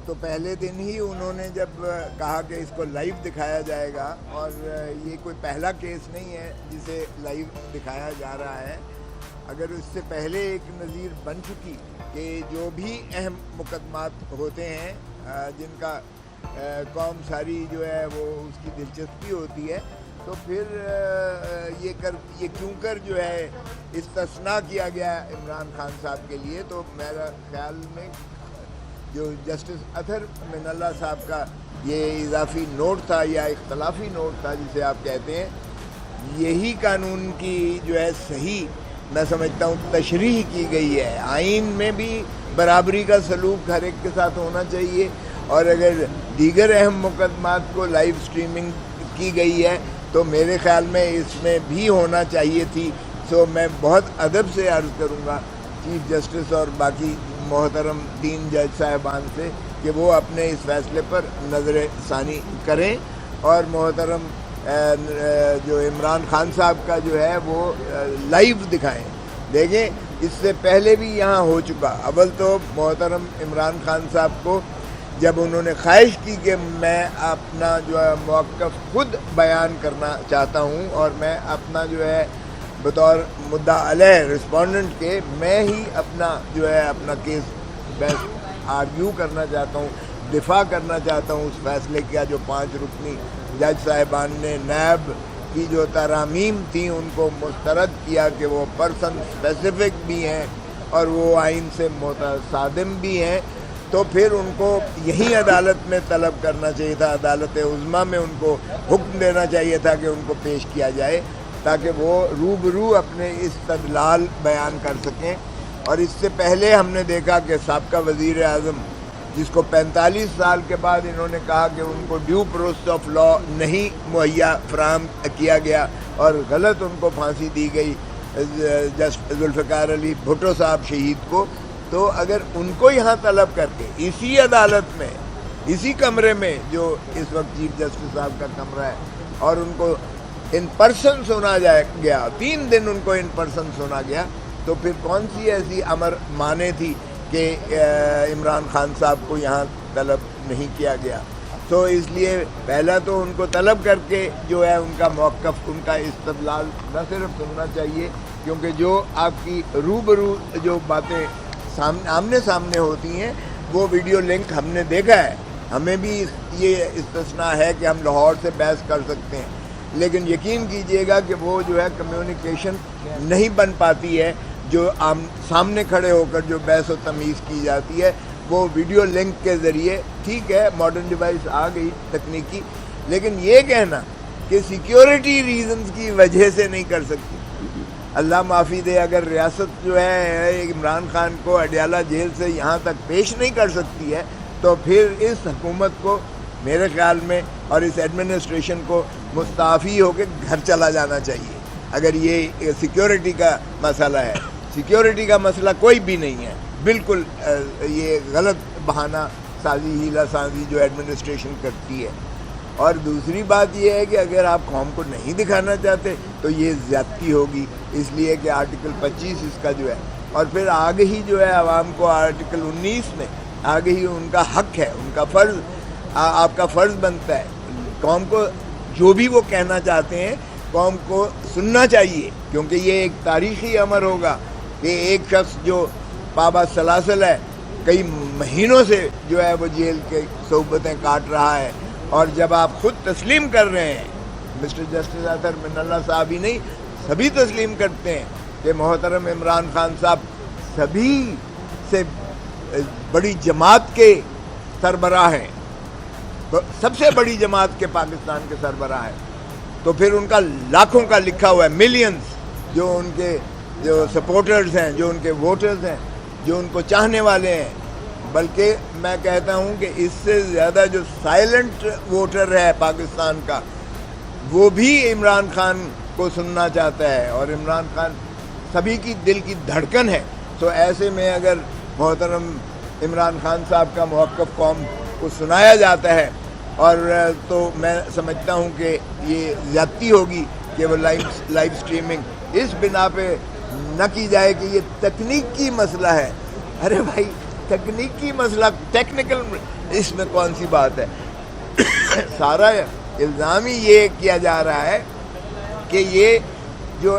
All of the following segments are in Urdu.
تو پہلے دن ہی انہوں نے جب کہا کہ اس کو لائیو دکھایا جائے گا، اور یہ کوئی پہلا کیس نہیں ہے جسے لائیو دکھایا جا رہا ہے، اگر اس سے پہلے ایک نظیر بن چکی کہ جو بھی اہم مقدمات ہوتے ہیں جن کا قوم ساری جو ہے وہ اس کی دلچسپی ہوتی ہے، تو پھر یہ کیوں کر جو ہے استثناء کیا گیا عمران خان صاحب کے لیے. تو میرا خیال میں جو جسٹس اطہر من اللہ صاحب کا یہ اضافی نوٹ تھا یا اختلافی نوٹ تھا جسے آپ کہتے ہیں، یہی قانون کی جو ہے صحیح میں سمجھتا ہوں تشریح کی گئی ہے. آئین میں بھی برابری کا سلوک ہر ایک کے ساتھ ہونا چاہیے، اور اگر دیگر اہم مقدمات کو لائیو سٹریمنگ کی گئی ہے تو میرے خیال میں اس میں بھی ہونا چاہیے تھی. سو میں بہت ادب سے عرض کروں گا چیف جسٹس اور باقی محترم 3 جج صاحبان سے کہ وہ اپنے اس فیصلے پر نظر ثانی کریں، اور محترم جو عمران خان صاحب کا جو ہے وہ لائیو دکھائیں. دیکھیں اس سے پہلے بھی یہاں ہو چکا. اول تو محترم عمران خان صاحب کو جب انہوں نے خواہش کی کہ میں اپنا جو ہے موقف خود بیان کرنا چاہتا ہوں، اور میں اپنا جو ہے بطور مدعا علیہ رسپونڈنٹ کے میں ہی اپنا کیس آرگیو کرنا چاہتا ہوں، دفاع کرنا چاہتا ہوں اس فیصلے کا جو 5 رکنی جج صاحبان نے نیب کی جو ترامیم تھیں ان کو مسترد کیا کہ وہ پرسن اسپیسیفک بھی ہیں اور وہ آئین سے متصادم بھی ہیں. تو پھر ان کو یہی عدالت میں طلب کرنا چاہیے تھا، عدالت عظمیٰ میں ان کو حکم دینا چاہیے تھا کہ ان کو پیش کیا جائے تاکہ وہ روبرو اپنے استدلال بیان کر سکیں. اور اس سے پہلے ہم نے دیکھا کہ سابقہ وزیر اعظم جس کو 45 سال کے بعد انہوں نے کہا کہ ان کو ڈیو پروسیس آف لا نہیں مہیا فراہم کیا گیا اور غلط ان کو پھانسی دی گئی ذوالفقار علی بھٹو صاحب شہید کو. تو اگر ان کو یہاں طلب کر کے اسی عدالت میں اسی کمرے میں جو اس وقت چیف جسٹس صاحب کا کمرہ ہے، اور ان کو ان پرسن سنا گیا، 3 دن ان کو ان پرسن سنا گیا، تو پھر کون سی ایسی امر مانے تھی کہ عمران خان صاحب کو یہاں طلب نہیں کیا گیا. تو اس لیے پہلا تو ان کو طلب کر کے جو ہے ان کا موقف، ان کا استدلال نہ صرف سننا چاہیے، کیونکہ جو آپ کی روبرو جو باتیں آمنے سامنے ہوتی ہیں وہ ویڈیو لنک ہم نے دیکھا ہے. ہمیں بھی یہ استثناء ہے کہ ہم لاہور سے بحث کر سکتے ہیں، لیکن یقین کیجئے گا کہ وہ جو ہے کمیونیکیشن نہیں بن پاتی ہے جو سامنے کھڑے ہو کر جو بحث و تمیز کی جاتی ہے وہ ویڈیو لنک کے ذریعے. ٹھیک ہے ماڈرن ڈیوائس آ گئی تکنیکی، لیکن یہ کہنا کہ سیکیورٹی ریزنز کی وجہ سے نہیں کر سکتی. اللہ معافی دے، اگر ریاست جو ہے عمران خان کو اڈیالہ جیل سے یہاں تک پیش نہیں کر سکتی ہے تو پھر اس حکومت کو میرے خیال میں اور اس ایڈمنسٹریشن کو مستعفی ہو کے گھر چلا جانا چاہیے. اگر یہ سیکیورٹی کا مسئلہ ہے، سیکیورٹی کا مسئلہ کوئی بھی نہیں ہے، بالکل یہ غلط بہانہ سازی ہیلا سازی جو ایڈمنسٹریشن کرتی ہے. اور دوسری بات یہ ہے کہ اگر آپ قوم کو نہیں دکھانا چاہتے تو یہ زیادتی ہوگی، اس لیے کہ آرٹیکل 25 اس کا جو ہے، اور پھر آگے ہی جو ہے عوام کو آرٹیکل 19 میں آگے ہی ان کا حق ہے، ان کا فرض، آپ کا فرض بنتا ہے قوم کو جو بھی وہ کہنا چاہتے ہیں قوم کو سننا چاہیے، کیونکہ یہ ایک تاریخی امر ہوگا کہ ایک شخص جو پابا سلاسل ہے کئی مہینوں سے جو ہے وہ جیل کے صحبتیں کاٹ رہا ہے، اور جب آپ خود تسلیم کر رہے ہیں، مسٹر جسٹس اطہر من اللہ صاحب ہی نہیں سبھی تسلیم کرتے ہیں کہ محترم عمران خان صاحب سبھی سے بڑی جماعت کے سربراہ ہیں، سب سے بڑی جماعت کے پاکستان کے سربراہ ہیں، تو پھر ان کا لاکھوں کا لکھا ہوا ہے، ملینز جو ان کے جو سپورٹرز ہیں، جو ان کے ووٹرز ہیں، جو ان کو چاہنے والے ہیں. بلکہ میں کہتا ہوں کہ اس سے زیادہ جو سائلنٹ ووٹر ہے پاکستان کا وہ بھی عمران خان کو سننا چاہتا ہے، اور عمران خان سبھی کی دل کی دھڑکن ہے. تو ایسے میں اگر محترم عمران خان صاحب کا موقف قوم کو سنایا جاتا ہے اور تو میں سمجھتا ہوں کہ یہ زیادتی ہوگی کہ وہ لائیو سٹریمنگ اس بنا پہ نہ کی جائے کہ یہ تکنیکی مسئلہ ہے. ارے بھائی تکنیکی مسئلہ، ٹیکنیکل اس میں کون سی بات ہے؟ سارا الزام ہی یہ کیا جا رہا ہے کہ یہ جو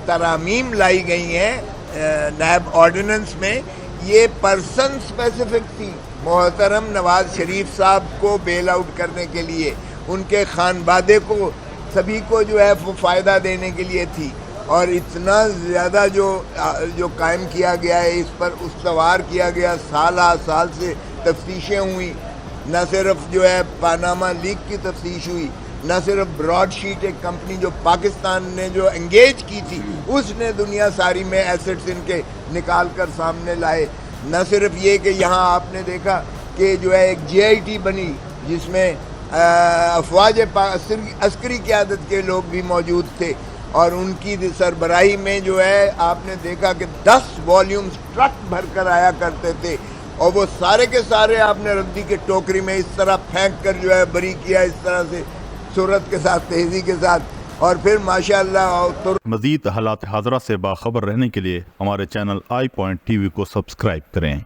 ترامیم لائی گئی ہیں نیب آرڈیننس میں، یہ پرسن اسپیسیفک تھی، محترم نواز شریف صاحب کو بیل آؤٹ کرنے کے لیے، ان کے خانوادے کو، سبھی کو جو ہے وہ فائدہ دینے کے لیے تھی، اور اتنا زیادہ جو قائم کیا گیا ہے، اس پر استوار کیا گیا، سال سے تفتیشیں ہوئیں، نہ صرف جو ہے پاناما لیک کی تفتیش ہوئی، نہ صرف براڈ شیٹ ایک کمپنی جو پاکستان نے جو انگیج کی تھی اس نے دنیا ساری میں ایسٹس ان کے نکال کر سامنے لائے، نہ صرف یہ کہ یہاں آپ نے دیکھا کہ جو ہے ایک JIT بنی جس میں افواج عسکری قیادت کے لوگ بھی موجود تھے، اور ان کی سربراہی میں جو ہے آپ نے دیکھا کہ 10 والیومز ٹرک بھر کر آیا کرتے تھے، اور وہ سارے کے سارے آپ نے ردی کے ٹوکری میں اس طرح پھینک کر جو ہے بری کیا، اس طرح سے سرعت کے ساتھ، تیزی کے ساتھ، اور پھر ماشاءاللہ۔ مزید حالات حاضرہ سے باخبر رہنے کے لیے ہمارے چینل آئی پوائنٹ TV کو سبسکرائب کریں۔